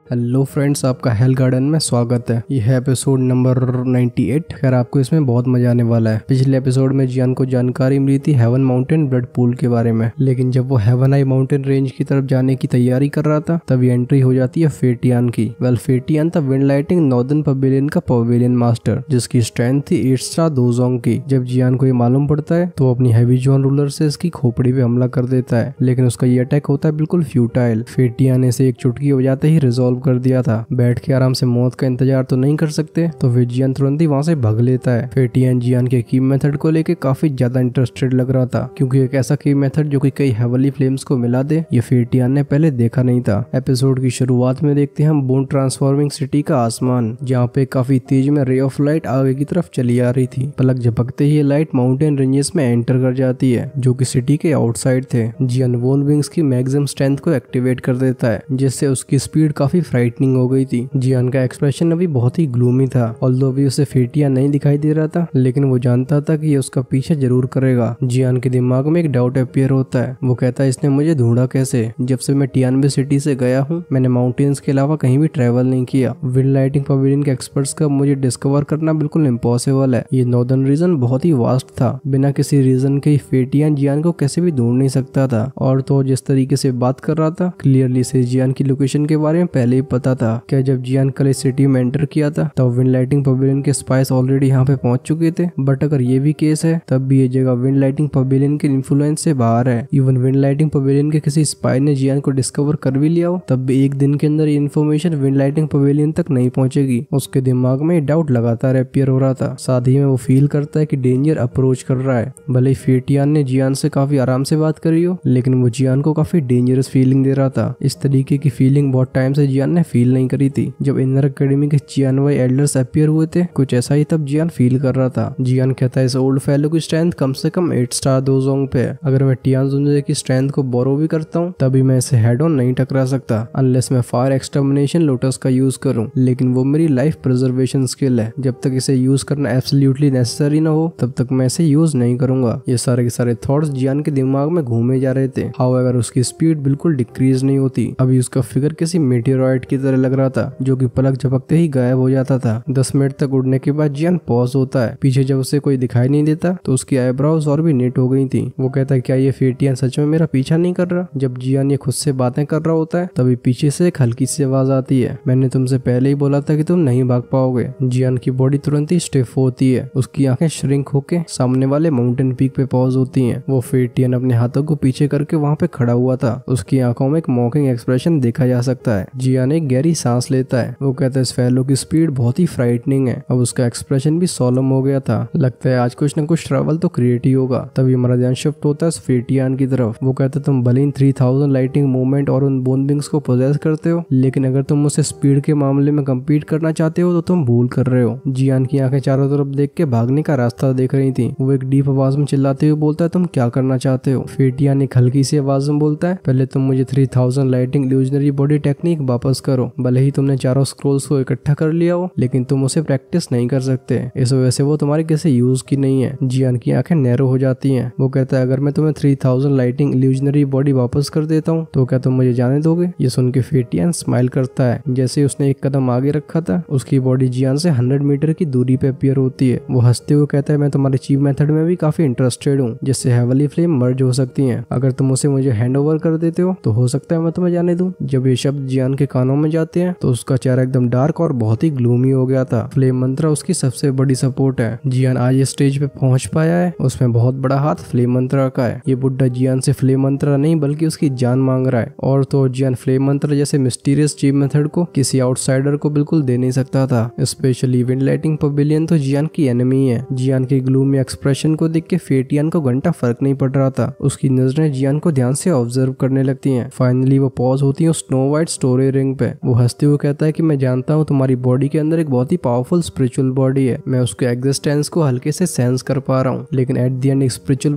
Hello friends, आपका hello garden में स्वागत है। यह है एपिसोड नंबर 98। खैर आपको इसमें बहुत मजा आने वाला है। पिछले एपिसोड में जियान को जानकारी मिली थी हेवन माउंटेन ब्लड पूल के बारे में, लेकिन जब वो हेवन आई माउंटेन रेंज की तरफ जाने की तैयारी कर रहा था तभी एंट्री हो जाती है फेटियान की। फेटियान था विंड लाइटिंग नॉर्दर्न पवेलियन का पवेलियन मास्टर, जिसकी स्ट्रेंथ थी 8 स्टार दोजोंग की। जब जियान को ये मालूम पड़ता है तो अपनी हैवी जोन रूलर से इसकी खोपड़ी पे हमला कर देता है, लेकिन उसका ये अटैक होता है बिल्कुल फ्यूटाइल। फेटियान ने इसे एक चुटकी बजाते ही रिजॉल्व कर दिया था। बैठ के आराम से मौत का इंतजार तो नहीं कर सकते, तो फिर जियान तुरंत ही वहाँ से भाग लेता है। फेटियान जियान के की मेथड को लेके काफी ज्यादा इंटरेस्टेड लग रहा था, क्योंकि एक ऐसा की मेथड जो कि कई हेवनली फ्लेम्स को मिला दे, ये फेटियान ने पहले देखा नहीं था। एपिसोड की शुरुआत में देखते हैं हम बोन ट्रांसफॉर्मिंग सिटी का आसमान, जहाँ पे काफी तेज में रे ऑफ लाइट आगे की तरफ चली आ रही थी। पलक झपकते ही ये लाइट माउंटेन रेंजेस में एंटर कर जाती है, जो कि सिटी के आउटसाइड थे। जियान वोन विंग्स की मैक्सिमम स्ट्रेंथ को एक्टिवेट कर देता है, जिससे उसकी स्पीड काफी फ्राइटनिंग हो गई थी। जियान का एक्सप्रेशन अभी बहुत ही ग्लूमी था। ऑल्दो अभी उसे फेटियान नहीं दिखाई दे रहा था, लेकिन वो जानता था कि ये उसका पीछे जरूर करेगा। जियान के दिमाग में एक डाउट अपीयर होता है। वो कहता है, इसने मुझे ढूंढा कैसे? जब से मैं टियानबे सिटी से गया हूँ मैंने माउंटेन्स के अलावा कहीं भी ट्रेवल नहीं किया। विंड लाइटिंग पवेलियन के एक्सपर्ट्स का मुझे डिस्कवर करना बिल्कुल इम्पॉसिबल है। ये नॉर्दर्न रीजन बहुत ही वास्ट था, बिना किसी रीजन के फेटियान जियान को कैसे भी ढूंढ नहीं सकता था। और तो जिस तरीके से बात कर रहा था, क्लियरली से जियान की लोकेशन के बारे में पहले ही पता था। क्या जब जियान कल इस सिटी में एंटर किया था तब विंड लाइटिंग पवेलियन के स्पाइस ऑलरेडी यहाँ पे पहुंच चुके थे? बट अगर ये भी केस है तब भी ये जगह विंड लाइटिंग पवेलियन के इन्फ्लुएंस से बाहर है। इवन विंड लाइटिंग पवेलियन के किसी स्पाई ने जियान को डिस्कवर कर भी लिया हो तब भी एक दिन के अंदर ये इन्फॉर्मेशन विंड लाइटिंग पवेलियन तक नहीं पहुंचेगी। उसके दिमाग में डाउट लगातार अपीयर हो रहा था। साथ ही में वो फील करता है कि डेंजर अप्रोच कर रहा है। भले ही फेटियान ने जियान से काफी आराम से बात करी हो, लेकिन वो जियान को काफी डेंजरस फीलिंग दे रहा था। इस तरीके की फीलिंग बहुत टाइम से जियान ने फील नहीं करी थी। जब इनर एकेडमी के चियानवाई एल्डर्स अपीयर हुए थे, कुछ ऐसा ही तब जियान फील कर रहा था। जियान कहता है, इस ओल्ड फेलो की स्ट्रेंथ कम से कम 8 स्टार दोजोंग पे है। अगर मैं टियान जुंजे की स्ट्रेंथ को बोरो भी करता हूँ तभी मैं इसे हेड ऑन नहीं टकरा सकता, अनलेस मैं फायर एक्सटर्मिनेशन लोटस का यूज करूँ। लेकिन वो मेरी लाइफ प्रिजर्वेशन स्किल है। जब तक इसे यूज करना एब्सोल्युटली नेसेसरी ना हो तब तक मैं इसे यूज नहीं करूंगा। ये सारे के सारे थॉट्स जियान के दिमाग में घूमे जा रहे थे। हाउएवर उसकी स्पीड बिल्कुल डिक्रीज नहीं होती। अभी उसका फिगर किसी मेटेरॉइड की तरह लग रहा था, जो कि पलक झपकते ही गायब हो जाता था। 10 मिनट तक उड़ने के बाद जियान पॉज होता है। पीछे जब उसे कोई दिखाई नहीं देता तो उसकी आईब्रोज और भी नीट हो गई थी। वो कहता है, क्या ये फेटियान सच में मेरा पीछा नहीं कर रहा? जब जियान ये खुद से बातें कर रहा होता है तभी पीछे से एक हल्की सी आवाज आती है, मैंने तुमसे पहले ही बोला था कि तुम नहीं भाग पाओगे। जियान की बॉडी तुरंत ही स्टिफ होती है। उसकी आंखें श्रिंक होके सामने वाले माउंटेन पीक पे पॉज होती हैं। वो फेटियान अपने हाथों को पीछे करके वहाँ पे खड़ा हुआ था। उसकी आंखों में एक मॉकिंग एक्सप्रेशन देखा जा सकता है। जियान एक गहरी सांस लेता है। वो कहता है, इस फेलो की स्पीड बहुत ही फ्राइटनिंग है। अब उसका एक्सप्रेशन भी सोलम हो गया था। लगता है आज कुछ न कुछ ट्रैवल तो क्रिएट ही होगा। तभी हमारा ध्यान शिफ्ट होता है फेटियान की तरफ। वो कहता है, तुम भले ही 3000 लाइटिंग मूवमेंट और उन बोन विंग्स को पोजेस करते हो, लेकिन अगर तुम मुझसे स्पीड के मामले में कम्पीट करना चाहते हो तो तुम भूल कर रहे हो। जियान की आंखें चारों तरफ देख के भागने का रास्ता देख रही थी। वो एक डीप आवाज में चिल्लाते हुए बोलता है, तुम क्या करना चाहते हो? फेटियान एक हल्की सी आवाज में बोलता है, पहले तुम मुझे 3000 लाइटिंग इल्यूजनरी बॉडी टेक्निक वापस करो। भले ही तुमने चारों स्क्रोल्स को इकट्ठा कर लिया हो, लेकिन तुम उसे प्रैक्टिस नहीं कर सकते। इस वजह से वो तुम्हारे किसी यूज की नहीं है। जियान की आंखें नैरो हो जाती हैं। वो कहता है, अगर मैं तुम्हें 3000 लाइटिंग इल्यूजनरी बॉडी वापस कर देता हूँ तो क्या तुम मुझे जाने दोगे? ये सुन के फेटियान स्माइल करता है। जैसे उसने एक कदम आगे रखा था, उसकी बॉडी जियान से 100 मीटर की दूरी पे अपीयर होती है। वो हंसते हुए कहता है, मैं तुम्हारे चीफ मेथड में भी काफी इंटरेस्टेड हूँ, जिससे हेवनली फ्लेम मर्ज हो सकती है। अगर तुम उसे मुझे हैंड ओवर कर देते हो तो हो सकता है मैं तुम्हें जाने दूं। जब ये शब्द जियान के कानों में जाते हैं तो उसका चेहरा एकदम डार्क और बहुत ही ग्लूमी हो गया था। फ्लेम मंत्रा उसकी सबसे बड़ी सपोर्ट है। जियान आज इस स्टेज पे पहुंच पाया है, उसमें बहुत बड़ा हाथ फ्लेम मंत्रा का है। ये बुड्ढा जियान से फ्लेम मंत्रा नहीं बल्कि उसकी जान मांग रहा है। और तो जियान फ्लेम मंत्रा जैसे मिस्टीरियस चीफ मेथड को किसी आउटसाइडर को बिल्कुल दे नहीं सकता था। स्पेशली विंड लाइटिंग पवेलियन तो जियान की एनिमी है। जियान के ग्लूमी एक्सप्रेशन को देख के फेटियान को घंटा फर्क नहीं पड़ रहा था। उसकी नजरें जियान को ध्यान से ऑब्जर्व करने लगती हैं। फाइनली वो पॉज होती है स्नो व्हाइट स्टोरी रिंग पे। वो हंसते हुए कहता है कि मैं जानता हूँ तुम्हारी बॉडी के अंदर एक बहुत ही पावरफुल स्पिरिचुअल बॉडी है। मैं उसके एग्जिस्टेंस को हल्के से सेंस कर पा रहा हूँ, लेकिन एट द एंड एक स्पिरिचुअल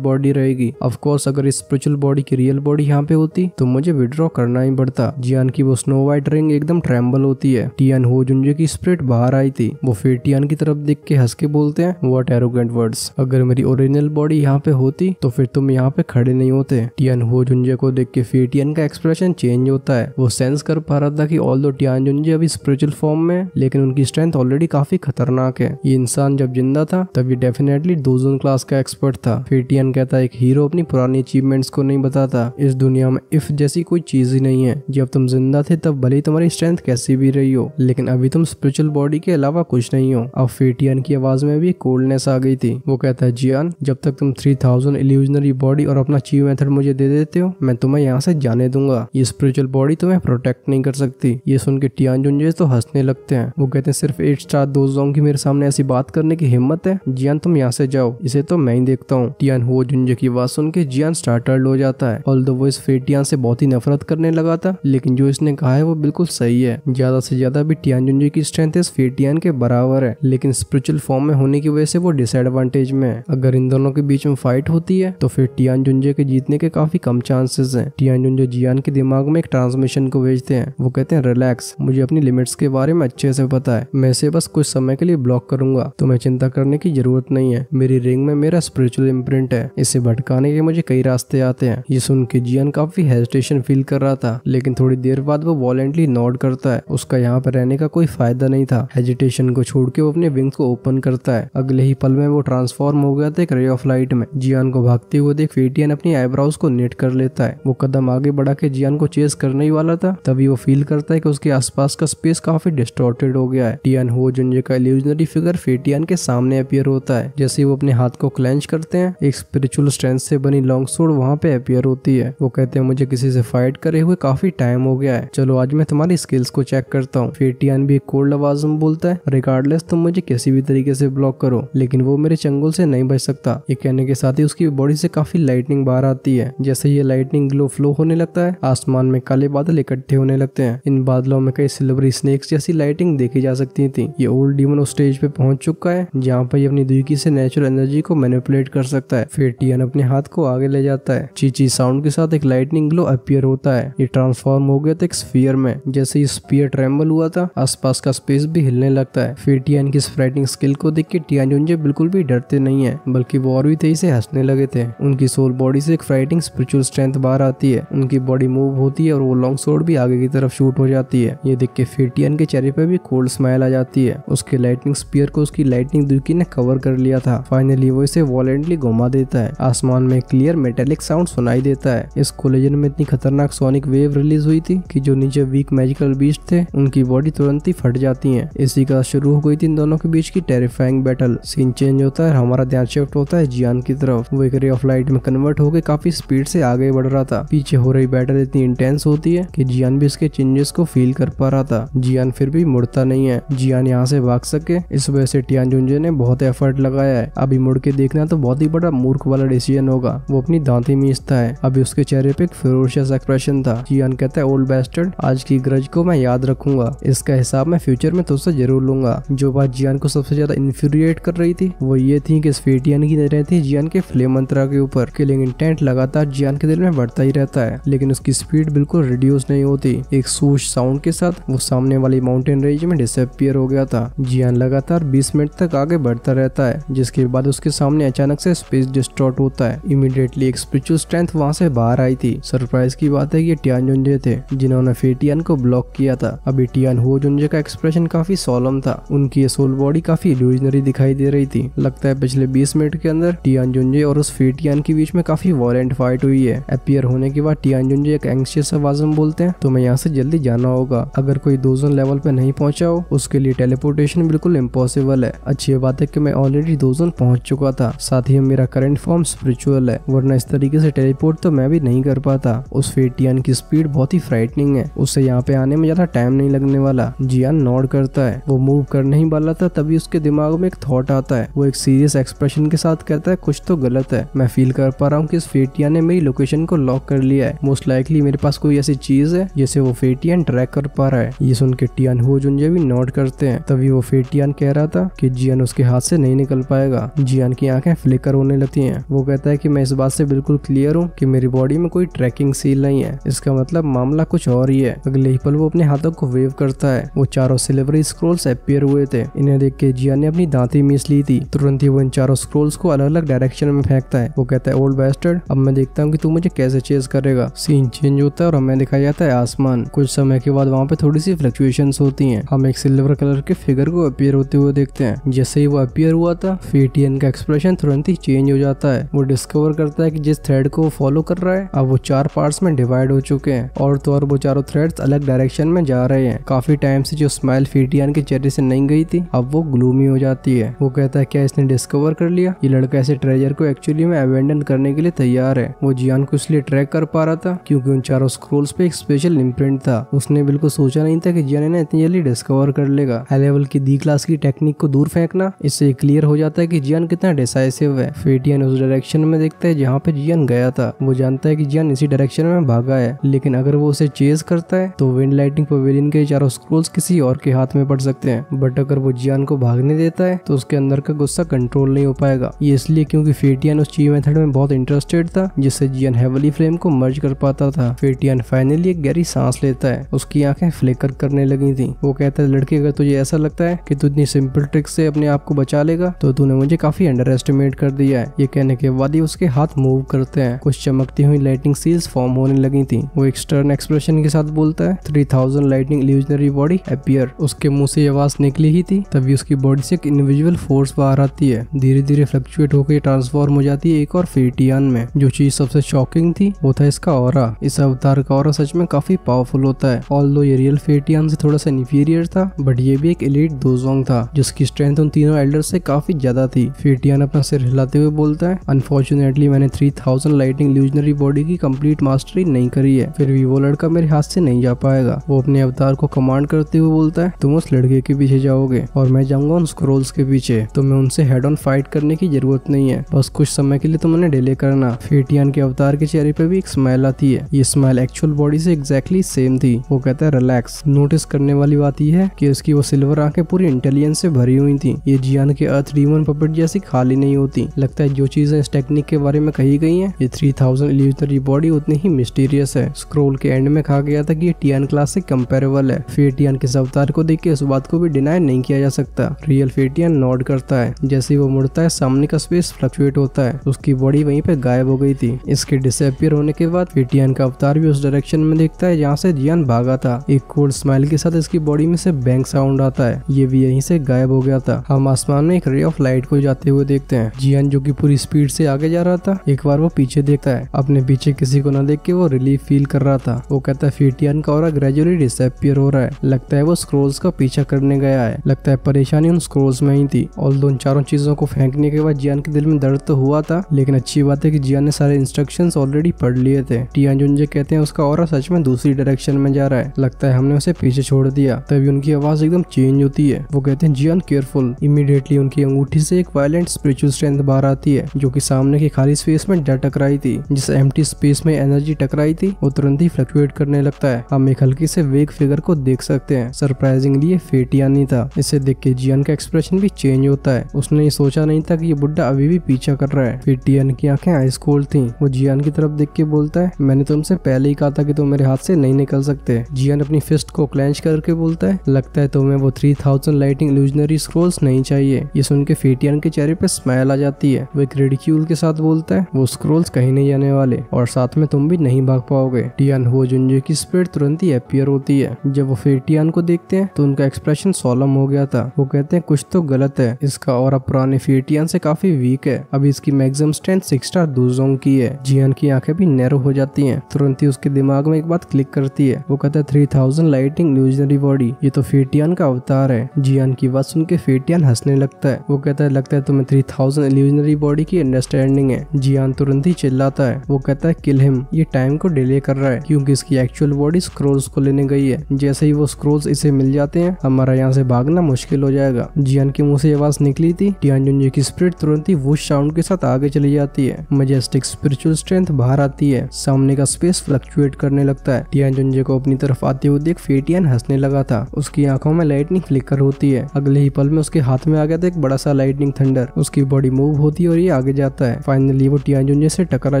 बॉडी रहेगी। ऑफ कोर्स अगर इस स्पिरिचुअल बॉडी की रियल बॉडी यहाँ पे होती तो मुझे विड्रॉ करना ही पड़ता। जियान की वो स्नो व्हाइट रिंग एकदम ट्रेम्बल होती है। टियान हो जुंजे की स्पिरिट बाहर आई थी। वो फिर टियान की तरफ देख के हंस के बोलते हैं, व्हाट एरोगेंट वर्ड्स। अगर मेरी ओरिजिनल बॉडी यहाँ पे होती तो फिर तुम यहाँ पे खड़े नहीं होते। टियान हो जुंजे को देख के फिर टियान का एक्सप्रेशन चेंज होता है। वो सेंस कर पा रहा था कि ऑल्दो टियान जुंजे अभी स्पिरिचुअल फॉर्म में, लेकिन उनकी स्ट्रेंथ ऑलरेडी काफी खतरनाक है। ये इंसान जब जिंदा था तब ये डेफिनेटली दोजन क्लास का एक्सपर्ट था। फिर टियान कहता है एक हीरो अपनी पुरानी अचीवमेंट्स को नहीं बताता। इस दुनिया में इफ जैसी कोई चीज ही नहीं है। जब तुम जिंदा थे तब भले ही तुम्हारी स्ट्रेंथ कैसी भी रही हो, लेकिन अभी तुम स्पिरिचुअल बॉडी के अलावा कुछ नहीं हो। अब फिर टियान की आवाज में भी कोल्डनेस आ गई थी। वो कहता है जियान, जब तक तुम 3000 इल्यूजनरी बॉडी और अपना चीव मेथड मुझे दे देते हो, मैं तुम्हें यहाँ से जाने दूंगा। ये स्पिरिचुअल बॉडी तुम्हें प्रोटेक्ट नहीं कर सकती। ये सुन के टियान जुंजे तो हंसने लगते हैं। वो कहते हैं सिर्फ 8 स्टार दोस्तों की मेरे सामने ऐसी बात करने की हिम्मत है? जियान तुम यहाँ से जाओ, इसे तो मैं ही देखता हूँ। टियान हो जुंजे की बात सुन के जियान स्टार्टल्ड हो जाता है। ऑल्दो वो इस फेटियान से बहुत ही नफरत करने लगा था, लेकिन जो इसने कहा है वो बिल्कुल सही है। ज्यादा से ज्यादा भी टियान जुंजे की स्ट्रेंथ इस फेटियान के बराबर है, लेकिन स्पिरिचुअल फॉर्म में होने की वजह से वो डिसएडवांटेज में है। अगर इन दोनों के बीच में फाइट होती है तो फिर टियान जुंजे के जीतने के काफी कम चांसेस हैं। टियान जुंजे जियान के दिमाग में एक ट्रांसमिशन को भेजते हैं। वो कहते हैं रिलैक्स, मुझे अपनी लिमिट्स के बारे में अच्छे से पता है। मैं इसे बस कुछ समय के लिए ब्लॉक करूंगा, तुम्हें चिंता करने की जरूरत नहीं है। मेरी रिंग में मेरा स्पिरिचुअल इम्प्रिंट है, इसे भटकाने के मुझे कई रास्ते आते हैं। ये सुन के जियान काफी हेजिटेशन फील कर रहा था, लेकिन थोड़ी देर बाद वो वॉलेंटली नॉड करता है। उसका यहाँ पर रहने का कोई फायदा नहीं था। हेजिटेशन को छोड़ के वो अपने विंग्स को ओपन करता है। अगले ही पल में वो ट्रांसफॉर्म हो गया था एक रे ऑफ लाइट में। जियान को भागते हुए देख फेटियन अपनी आईब्राउज को नेट कर लेता है। वो कदम आगे बढ़ा के जियान को चेस करने ही वाला था, तभी वो फील करता है कि उसके आसपास का स्पेस काफी डिस्टॉर्टेड हो गया है। टियान हो जुंजे का इल्यूजनरी फिगर फेटियन के सामने अपीयर होता है। जैसे ही वो अपने हाथ को क्लेंच करते हैं, एक स्पिरिचुअल स्ट्रेंथ से बनी लॉन्ग सोर्ड वहाँ पे अपीयर होती है। वो कहते हैं मुझे किसी से फाइट करे हुए काफी टाइम हो गया है, चलो आज मैं तुम्हारी स्किल्स को चेक करता हूँ। फेटियन भी एक कोल्ड आवाज में बोलता है रिगार्डलेस तुम मुझे किसी भी तरीके से ब्लॉक करो, लेकिन वो मेरे चंगुल से नहीं बच सकता। ये कहने के साथ ही उसकी बॉडी से काफी लाइटनिंग बाहर आती है। जैसे ये लाइटनिंग ग्लो फ्लो होने लगता है, आसमान में काले बादल इकट्ठे होने लगते हैं। इन बादलों में कई सिल्वरी स्नेक्स जैसी लाइटिंग देखी जा सकती थी। ये ओल्ड डीमन उस स्टेज पे पहुंच चुका है जहाँ पर ये अपनी दुईकी से नेचुरल एनर्जी को मैनिपुलेट कर सकता है। फिर टियान अपने हाथ को आगे ले जाता है। चीची साउंड के साथ एक लाइटनिंग ग्लो अपीयर होता है। ये ट्रांसफॉर्म हो गया था एक स्फीयर में। जैसे ही स्फीयर ट्रेम्बल हुआ था, आसपास का स्पेस भी हिलने लगता है। फिर टियान की स्प्राइटिंग स्किल को देख के टियान जुंजे बिल्कुल भी डरते नहीं है, बल्कि वो और भी तेजी से हंसने लगे थे। उनकी सोल बॉडी से एक फ्राइटिंग स्पिरिचुअल स्ट्रेंथ बाहर आती है। उनकी बॉडी मूव होती है और वो लॉन्ग सोर्ड भी आगे की तरफ शूट हो जाती है। ये देख के फिर टियान के चेहरे पे भी कोल्ड स्माइल आ जाती है। उसके लाइटनिंग स्पीयर को उसकी लाइटनिंग दुईकी ने कवर कर लिया था। फाइनली वो इसे वॉलेंटली घुमा देता है। आसमान में क्लियर मेटेलिक साउंड सुनाई देता है। इस कोलिजन में इतनी खतरनाक सोनिक वेव रिलीज हुई थी कि जो नीचे वीक मैजिकल बीस्ट थे उनकी बॉडी तुरंत ही फट जाती है। इसी का शुरू हो गई थी इन दोनों के बीच की टेरिफाइंग बैटल। सीन चेंज होता है, हमारा ध्यान शिफ्ट होता है जियान की तरफ। वो एक रे ऑफ लाइट में कन्वर्ट होकर काफी स्पीड से आगे बढ़ रहा था। पीछे हो रही बैटल इतनी इंटेंस होती है कि जियान भी इसके चेंजेस को फील कर पा रहा था। जियान फिर भी मुड़ता नहीं है। जियान यहाँ से भाग सके इस वजह से टियान जुंजे ने बहुत एफर्ट लगाया है। अभी मुड़ के देखना तो बहुत ही बड़ा मूर्ख वाला डिसीजन होगा। वो अपनी दांतें मीचता है। अभी उसके चेहरे पे एक फेरोशियस एक्सप्रेशन था। जियान कहता है ओल्ड बैस्टर्ड, आज की ग्रज को मैं याद रखूंगा। इसका हिसाब मैं फ्यूचर में तुझसे जरूर लूंगा। जो बात जियान को सबसे ज्यादा इन्फ्यूरिएट कर रही थी वो ये थी कि फेटियन की नजरें थी जियान के फ्लेम मंत्रा के ऊपर। किलिंग इंटेंट लगातार जियान के दिल में बढ़ता ही रहता है, लेकिन उसकी स्पीड बिल्कुल रिड्यूस नहीं होती। एक सूश साउंड के साथ वो सामने वाली माउंटेन रेंज में डिसअपीयर हो गया था। जियान लगातार 20 मिनट तक आगे बढ़ता रहता है, जिसके बाद उसके सामने अचानक से स्पेस डिस्टॉर्ट होता है। इमीडिएटली एक स्पिरिचुअल स्ट्रेंथ वहाँ से बाहर आई थी। सरप्राइज की बात है कि ये टियान जुंजे थे जिन्होंने फेटियन को ब्लॉक किया था। अभी टियान हो जुंजे का एक्सप्रेशन काफी सोलम था। उनकी ये सोल बॉडी काफी इल्यूजनरी दिखाई दे रही थी। लगता है पिछले 20 मिनट के अंदर टियान जुंजे और उस फेटियन के बीच में काफी वॉलेंट फाइट हुई है। अपीयर होने के बाद टियान जुंजे एक एंग्शियस आवाज में बोलते हैं तो मैं यहाँ से जल्दी जाना होगा। अगर कोई दोजन लेवल पे नहीं पहुंचा हो उसके लिए टेलीपोर्टेशन बिल्कुल इम्पॉसिबल है। अच्छी बात है कि मैं ऑलरेडी दोजन पहुंच चुका था, साथ ही मेरा करंट फॉर्म स्पिरिचुअल है, वरना इस तरीके से टेलीपोर्ट तो मैं भी नहीं कर पाता। उस फेटियन की स्पीड बहुत ही फ्राइटनिंग है, उससे यहाँ पे आने में ज्यादा टाइम नहीं लगने वाला। जियान नॉड करता है। वो मूव करने ही वाला था तभी उसके दिमाग में एक थॉट आता है। वो एक सीरियस एक्सप्रेशन के साथ कहता है कुछ तो गलत है। मैं फील कर पा रहा हूँ कि इस फेटियन ने मेरी लोकेशन को लॉक कर लिया है। मोस्ट लाइकली मेरे पास कोई ऐसी चीज है जिसे वो फेटियन ट्रैक कर पा रहा है। ये सुन के टियान हो जुंजे भी नोट करते हैं। तभी वो फेटियन कह रहा था कि जियान उसके हाथ से नहीं निकल पाएगा। जियान की आंखें फ्लिकर होने लगती हैं। वो कहता है कि मैं इस बात से बिल्कुल क्लियर हूँ कि मेरी बॉडी में कोई ट्रैकिंग सील नहीं है, इसका मतलब मामला कुछ और ही है। अगले ही पल वो अपने हाथों को वेव करता है। वो चारों सिल्वरी स्क्रोल्स अपीयर हुए थे। इन्हें देख के जियान ने अपनी दांतें मीच ली थी। तुरंत ही वो इन चारों स्क्रोल्स को अलग अलग डायरेक्शन में फेंकता है। वो कहता है ओल्ड बैस्टर्ड, अब मैं देखता हूँ कि तू मुझे कैसे चेज करेगा। सीन चेंज होता है और हमें दिखाया जाता है है आसमान। कुछ समय के बाद वहाँ पे थोड़ी सी फ्लक्चुएशंस होती हैं। हम एक सिल्वर कलर के फिगर को अपीयर होते हुए देखते हैं। जैसे ही वो अपीयर हुआ था, फेटियन का एक्सप्रेशन तुरंत ही चेंज हो जाता है। वो डिस्कवर करता है कि जिस थ्रेड को वो फॉलो कर रहा है अब वो 4 पार्ट्स में डिवाइड हो चुके हैं और तो और वो चारों थ्रेड्स अलग डायरेक्शन में जा रहे हैं। काफी टाइम से जो स्माइल फेटियन के चेहरे से नहीं गई थी अब वो ग्लूमी हो जाती है। वो कहता है क्या इसने डिस्कवर कर लिया, ये लड़का ऐसे ट्रेजर को एक्चुअली में अबेंडन करने के लिए तैयार है। वो जियान को इसलिए ट्रैक कर पा रहा था क्योंकि उन चारों स्क्रोल्स पे एक स्पेशल इम्प्रिंट था। उसने बिल्कुल सोचा नहीं था कि जियान इन्हें इतनी जल्दी डिस्कवर कर लेगा। हाई लेवल की डी क्लास की टेक्निक को दूर फेंकना, इससे क्लियर हो जाता है कि जियान कितना डिसाइसिव है। फेटियन उस डायरेक्शन में देखता है जहाँ पे जियान गया था। वो जानता है कि जियान इसी डायरेक्शन में भागा है, लेकिन अगर वो उसे चेज करता है तो विंड लाइटिंग पवेलियन के चारों स्क्रोल्स किसी और के हाथ में पड़ सकते हैं। बट अगर वो जियान को भागने देता है तो उसके अंदर का गुस्सा कंट्रोल नहीं हो पाएगा। ये इसलिए क्योंकि फेटियन उस ची मेथड में बहुत इंटरेस्टेड था जिससे जियान हेवली फ्लेम को मर्ज कर पाता था। फेटियन फाइनली एक गहरी सांस लेता है। उसकी आंखें फ्लिकर करने लगी थी। वो कहता है लड़के अगर तुझे ऐसा लगता है कि तू इतनी सिंपल ट्रिक से अपने आप को बचा लेगा तो तूने मुझे काफी अंडर एस्टिमेट कर दिया है। ये कहने के बाद ही उसके हाथ मूव करते हैं। कुछ चमकती हुई लाइटिंग सील्स फॉर्म होने लगी थी। वो एक स्टर्न एक्सप्रेशन के साथ बोलता है 3000 लाइटिंग इल्यूजनरी बॉडी अपीयर। उसके मुंह से आवाज निकली ही थी तभी उसकी बॉडी से एक इनविजिबल फोर्स बाहर आती है। धीरे धीरे फ्लक्चुएट होकर ट्रांसफॉर्म हो जाती है एक और फेटियन में। जो चीज सबसे शॉकिंग थी वो था इसका ऑरा। इस अवतार का ऑरा सच में काफी पावरफुल होता है। ऑल्दो ये रियल फेटियन से थोड़ा सा इन्फीरियर था बट ये भी एक एलीट दोजोंग था जिसकी स्ट्रेंथ उन तीनों एल्डर से काफी ज्यादा थी। फेटियन अपना सिर हिलाते हुए बोलता है अनफॉर्चुनेटली मैंने 3000 लाइटिंग इल्यूजनरी बॉडी की कंप्लीट मास्टरी नहीं करी है, फिर भी वो लड़का मेरे हाथ से नहीं जा पाएगा। वो अपने अवतार को कमांड करते हुए बोलता है तुम उस लड़के के पीछे जाओगे और मैं जाऊंगा उन स्क्रोल्स के पीछे। तुम्हें उनसे हेड ऑन फाइट करने की जरूरत नहीं है, बस कुछ समय के लिए तुम उन्हें डिले करना। फेटियन के अवतार के चेहरे पे भी एक स्माइल आती है। ये स्माइल एक्चुअल बॉडी से एग्जैक्टली सेम थी। वो कहता है रिलैक्स। नोटिस करने वाली बात यह है कि उसकी वो सिल्वर आंखें पूरी इंटेलिजेंस से भरी हुई थी। ये जियान के अर्थ डीमन पपेट जैसी खाली नहीं होती। लगता है जो चीजें इस टेक्निक के बारे में कही गई हैं, ये 3000 इल्यूजनरी बॉडी उतनी ही मिस्टीरियस है। स्क्रोल के एंड में कहा गया था कि ये टियान क्लास से कंपेरेबल है। फेटियन के अवतार को देख के उस बात को भी डिनाई नहीं किया जा सकता। रियल फेटियन नॉड करता है। जैसे ही वो मुड़ता है सामने का स्पेस फ्लक्चुएट होता है। उसकी बॉडी वहीं पे गायब हो गई थी। इसके डिसअपीयर होने के बाद फेटियन का अवतार भी उस डायरेक्शन में देखता है जहाँ से जियान भागा था। एक कोल्ड स्माइल के साथ इसकी बॉडी में से बैंग साउंड आता है। ये भी यहीं से गायब हो गया था। हम आसमान में एक रे ऑफ लाइट को जाते हुए देखते हैं। जियान जो कि पूरी स्पीड से आगे जा रहा था एक बार वो पीछे देखता है। अपने पीछे किसी को न देख के वो रिलीफ फील कर रहा था। वो कहता है फेटियन का ऑरा ग्रेजुअली डिसअपीयर हो रहा है। लगता है वो स्क्रोल्स का पीछा करने गया है। लगता है परेशानी उन स्क्रोल्स में ही थी। और उन चारों चीजों को फेंकने के बाद जियान के दिल में दर्द तो हुआ था, लेकिन अच्छी बात है कि जियान ने सारे इंस्ट्रक्शंस ऑलरेडी पढ़ लिए थे। टियान जुंजे कहते हैं उसका ऑरा सच में दूसरी डायरेक्शन में जा रहा है। लगता है हमने उसे पीछे छोड़ दिया। तभी उनकी आवाज एकदम चेंज होती है। वो कहते हैं जियान केयरफुल। इमीडिएटली उनकी अंगूठी से एक वायलेंट स्पिरिचुअल स्ट्रेंथ बाहर आती है जो कि सामने की खाली स्पेस में जा टकराई थी। जिस एम्प्टी स्पेस में एनर्जी टकराई थी वो तुरंत ही फ्लक्चुएट करने लगता है। हम एक हल्की से वेग फिगर को देख सकते हैं। सरप्राइजिंगली ये फेटियन ही था। इसे देख के जियान का एक्सप्रेशन भी चेंज होता है। उसने ये सोचा नहीं था कि ये बुड्ढा अभी भी पीछा कर रहा है। फेटियन की आंखें आइस कोल्ड थी। वो जियान की तरफ देख के बोलता है मैंने तुमसे पहले ही कहा था कि तुम मेरे हाथ से नहीं निकल सकते। जियान अपनी फिस्ट को क्लेंच करके बोलता है लगता है तुम्हें वो 3000 लाइटिंग इल्यूजनरी स्क्रोल्स नहीं चाहिए। ये सुन के फेटियन के चेहरे पे स्माइल आ जाती है। वो एक रिडिक्यूल के साथ बोलता है वो स्क्रोल्स कहीं नहीं जाने वाले और साथ में तुम भी नहीं भाग पाओगे। टियान हो जुंजे की स्पिरिट तुरंत ही अपीयर होती है। जब वो फेटियन को देखते हैं तो उनका एक्सप्रेशन सोलम हो गया था। वो कहते हैं कुछ तो गलत है। इसका और पुराने फेटियन से काफी वीक है। अभी इसकी मैक्सिमम स्ट्रेंथ 6 स्टार दोजोंग की है। जियान की आंखें भी नैरो हो जाती हैं। तुरंत ही उसके दिमाग में एक बात क्लिक करती है। वो कहता है 3000 लाइटिंग इल्यूजनरी बॉडी, ये तो फेटियन का अवतार है। जियान की बात सुन के फेटियन हंसने लगता है। वो कहता है लगता है तुम्हें 3000 इल्यूजनरी बॉडी की अंडरस्टैंडिंग है। जियान तुरंत ही चिल्लाता है। वो कहता है किल हिम, ये टाइम को डिले कर रहा है क्योंकि इसकी एक्चुअल बॉडी स्क्रोल्स को लेने गई है। जैसे ही वो स्क्रोल्स इसे मिल जाते हैं हमारा यहाँ से भागना मुश्किल हो जाएगा। जियान के मुंह से आवाज निकली थी। टियान जुंजे की स्पिरिट तुरंत ही वुश साउंड के साथ आगे चली जाती है। मजेस्टिक स्पिरिचुअल स्ट्रेंथ बाहर आती है। सामने का स्पेस फ्लक्चुएट करने लगता है। टियान जुंजे को अपनी तरफ आते हुए देख फेटियन हंसने लगा था। उसकी आंखों में लाइटनिंग फ्लिकर होती है। अगले ही पल में उसके हाथ में आ गया था एक बड़ा सा लाइटनिंग थंडर। उसकी बॉडी मूव होती है और ये आगे जाता है। फाइनली वो टियान जुंजे से टकरा